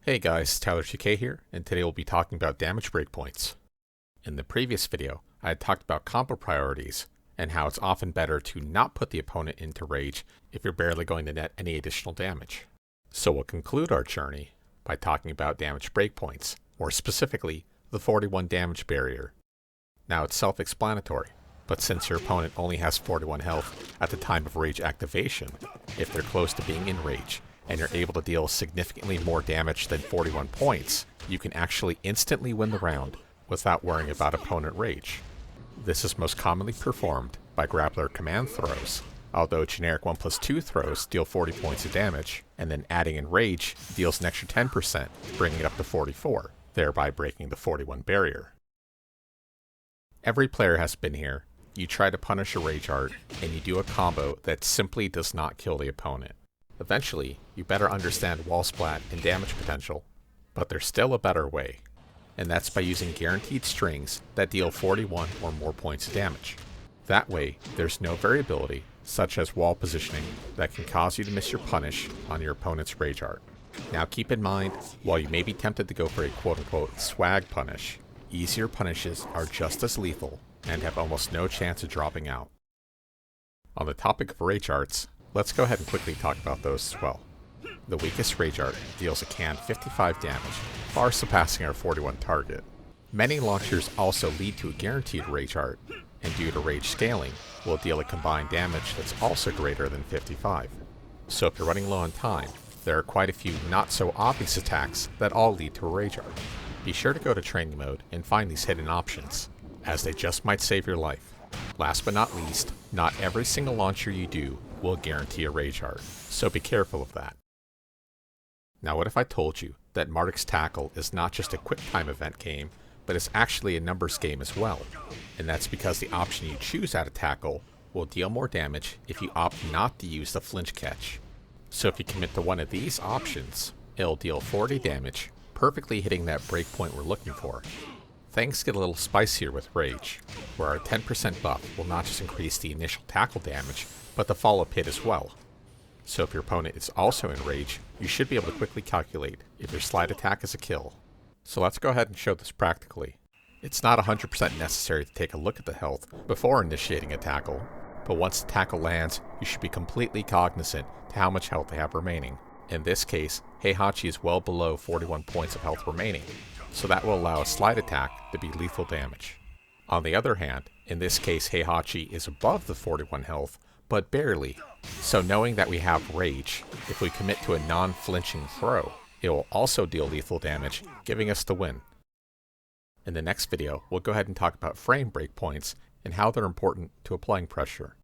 Hey guys, Tyler2K here, and today we'll be talking about damage breakpoints. In the previous video, I had talked about combo priorities, and how it's often better to not put the opponent into rage if you're barely going to net any additional damage. So we'll conclude our journey by talking about damage breakpoints, more specifically, the 41 damage barrier. Now it's self-explanatory, but since your opponent only has 41 health at the time of rage activation, if they're close to being in rage, and you're able to deal significantly more damage than 41 points, you can actually instantly win the round without worrying about opponent rage. This is most commonly performed by grappler command throws, although generic 1+2 throws deal 40 points of damage, and then adding in rage deals an extra 10%, bringing it up to 44, thereby breaking the 41 barrier. Every player has been here. You try to punish a rage art, and you do a combo that simply does not kill the opponent. Eventually, you better understand wall splat and damage potential, but there's still a better way, and that's by using guaranteed strings that deal 41 or more points of damage. That way, there's no variability, such as wall positioning, that can cause you to miss your punish on your opponent's rage art. Now keep in mind, while you may be tempted to go for a quote-unquote swag punish, easier punishes are just as lethal and have almost no chance of dropping out. On the topic of rage arts, let's go ahead and quickly talk about those as well. The weakest rage art deals a canned 55 damage, far surpassing our 41 target. Many launchers also lead to a guaranteed rage art, and due to rage scaling, will deal a combined damage that's also greater than 55. So if you're running low on time, there are quite a few not so obvious attacks that all lead to a rage art. Be sure to go to training mode and find these hidden options, as they just might save your life. Last but not least, not every single launcher you do will guarantee a rage art, so be careful of that. Now what if I told you that Marduk's Tackle is not just a quick time event game, but it's actually a numbers game as well, and that's because the option you choose out of Tackle will deal more damage if you opt not to use the flinch catch. So if you commit to one of these options, it'll deal 40 damage, perfectly hitting that breakpoint we're looking for. Things get a little spicier with Rage, where our 10% buff will not just increase the initial tackle damage, but the follow-up hit as well. So if your opponent is also in Rage, you should be able to quickly calculate if your slide attack is a kill. So let's go ahead and show this practically. It's not 100% necessary to take a look at the health before initiating a tackle, but once the tackle lands, you should be completely cognizant to how much health they have remaining. In this case, Heihachi is well below 41 points of health remaining, so that will allow a slide attack to be lethal damage. On the other hand, in this case Heihachi is above the 41 health, but barely, so knowing that we have Rage, if we commit to a non-flinching throw, it will also deal lethal damage, giving us the win. In the next video, we'll go ahead and talk about frame breakpoints and how they're important to applying pressure.